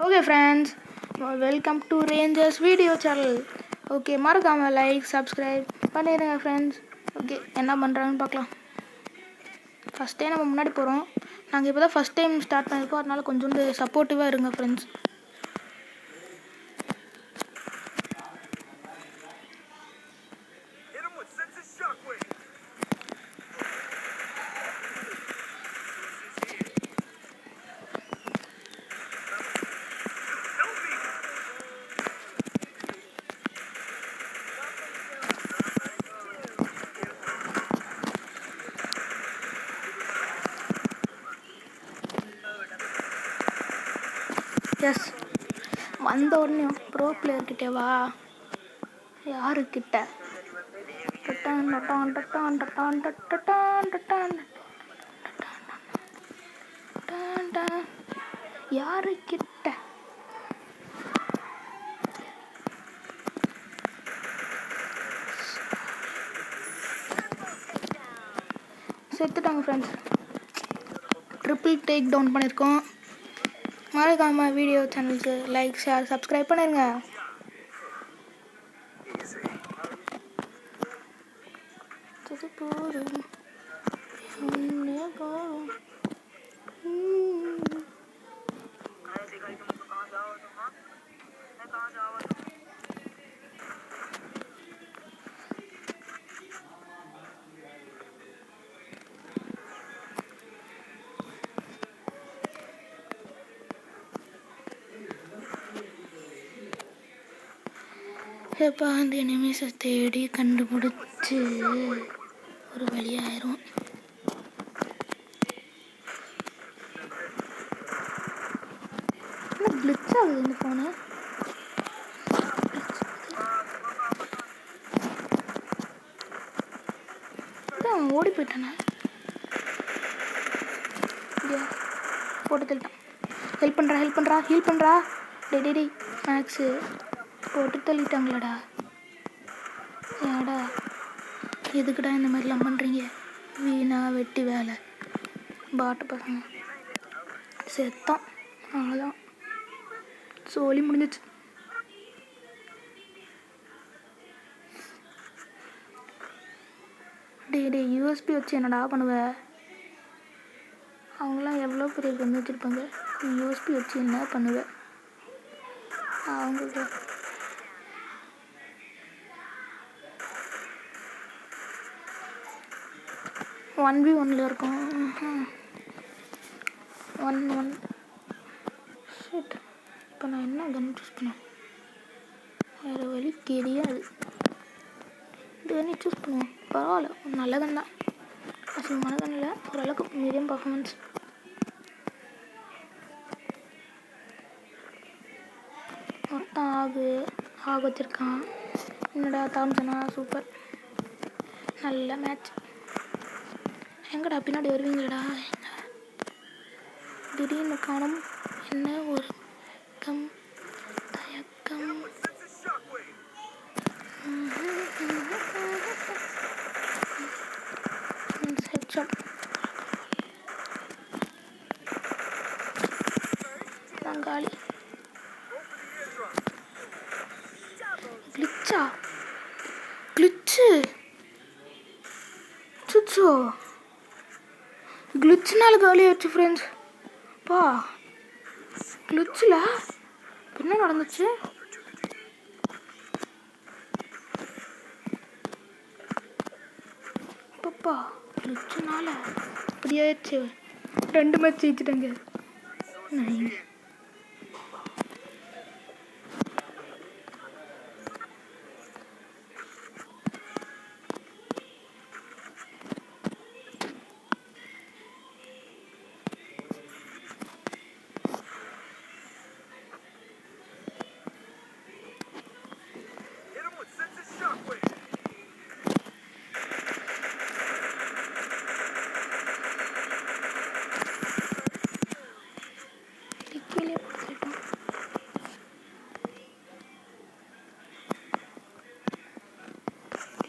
Okay friends, welcome to Rangers video channel. Okay, மறக்காம like subscribe பண்ணிடுங்க friends. Okay, என்ன பண்ணுறாங்கன்னு பார்க்கலாம். ஃபஸ்ட் டைம் நம்ம முன்னாடி போகிறோம். நாங்கள் இப்போ தான் ஃபஸ்ட் டைம் ஸ்டார்ட் பண்ணியிருக்கோம், அதனால கொஞ்சோண்டு சப்போர்ட்டிவாக இருங்க ஃப்ரெண்ட்ஸ். எஸ், வந்த உடனே ப்ரோ பிளேயர்கிட்டே வா. யாருக்கிட்ட? யாருக்கிட்ட? செத்துட்டாங்க ஃப்ரெண்ட்ஸ். ட்ரிபிள் டேக் டவுன் பண்ணியிருக்கோம். மறக்காம வீடியோ சேனலுக்கு லைக் ஷேர் சப்ஸ்கிரைப் பண்ணிருங்க. இப்போ அந்த எனிமீஸை தேடி கண்டுபிடிச்சி ஒரு வழியாயிரும். என்ன கிளிச் ஆகுது இந்த ஃபோனு? இதான் ஓடி போயிட்டானே. போட்டு தள்ளிட்டான். ஹெல்ப் பண்ணுறா. டே மேக்ஸு போட்டு தள்ளிட்டாங்களாடா. ஏடா எதுக்குடா இந்த மாதிரிலாம் பண்ணுறீங்க? வீணா வெட்டி வேலை பாட்டு பசங்க. செத்தான், அவ்வளோதான், சோலி முடிஞ்சிச்சு. டே யூஎஸ்பி வச்சு என்னடா பண்ணுவ? அவங்களாம் எவ்வளோ பெரிய கன்று வச்சுருப்பாங்க. யூஎஸ்பி வச்சு என்ன பண்ணுவேன்? அவங்களுக்கு 1v1 இருக்கும். 1-1 ஷிட். இப்போ நான் என்ன கன் சூஸ் பண்ணேன்? வேறு வழி தெரியாது. இந்த கன் சூஸ் பண்ணுவோம். பரவாயில்ல, நல்ல கன் தான். அசிங்கமான கன் இல்லை, ஓரளவுக்கு மீடியம் பர்ஃபார்மன்ஸ். மொத்தம் ஆக வச்சுருக்கான். என்னடா தாம்சனா? சூப்பர், நல்ல மேட்ச். எங்கடா பின்னாடி வருவீங்களடா? திடீர்னு காணும். என்ன ஒரு தயக்கம். தங்காளி கிளிச்சு சுச்சோ கிளிச்சுனால காலியாச்சு ஃப்ரெண்ட்ஸ். பா கிளிச்சில் என்ன நடந்துச்சு? பாப்பா கிளிச்சுனால அப்படியாச்சு. 2 மேட்ச் ஜெயிச்சிட்டாங்க.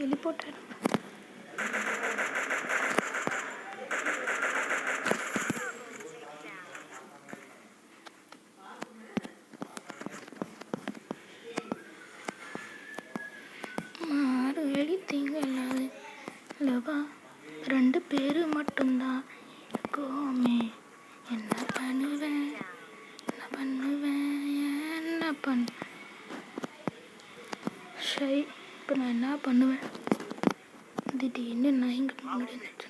Teleported. பேரு மட்டும்தான் கோமே. என்ன பண்ணுவேன் என்ன பண்ணுவேன் என்ன பண்ண ஷை. இப்போ நான் என்ன பண்ணுவேன்? திடீர்னு நான் இங்கே முன்னாடி நினச்சேன்.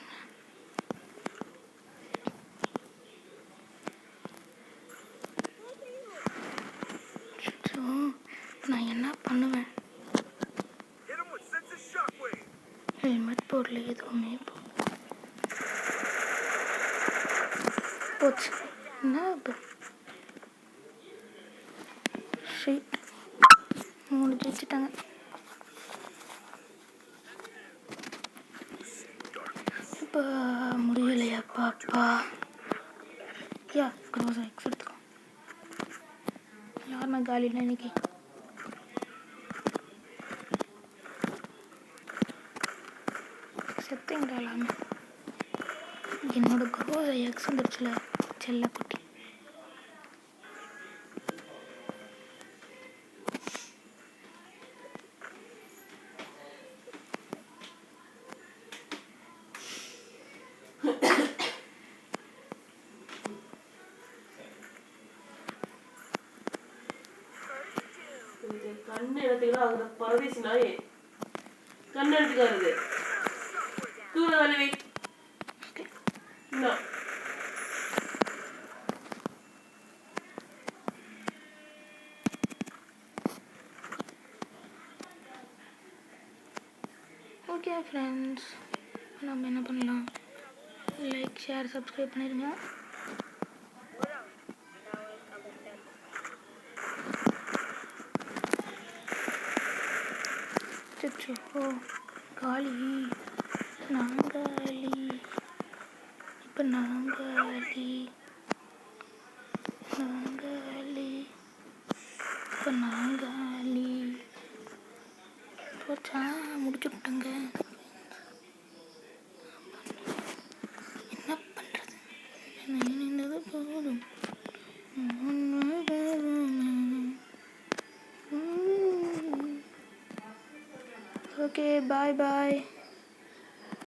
நான் என்ன பண்ணுவேன்? ஹெல்மெட் போடல, எதுவுமே போச்சு. என்ன இப்போ ஷீட் 3 ஜெயிச்சிட்டாங்க. இப்போ முடியலையா பாப்பா? யா க்ரோஸ் எக்ஸ் எடுத்துக்கோ. யாருமே காலி இல்லை இன்னைக்கு. செத்துங்க எல்லாமே. என்னோட க்ரோஸ் எக்ஸ் வந்துருச்சுல செல்ல குட்டி. கண்ணு எடுத்துக்கிட்டா அந்த பரதேசி நாயே கண்ணு எடுத்துக்காருது. தூர வேலை ஓகே ஃப்ரெண்ட்ஸ், நம்ம என்ன பண்ணலாம்? லைக் ஷேர் சப்ஸ்கிரைப் பண்ணிடுங்க. ஓ காலி நாங்காலி. இப்போ நாங்காலி நாங்காலி இப்போ நாங்காலி போச்சா? முடிச்சுட்டாங்க. என்ன பண்ணுறது? நின்னது போதும். Okay, bye bye.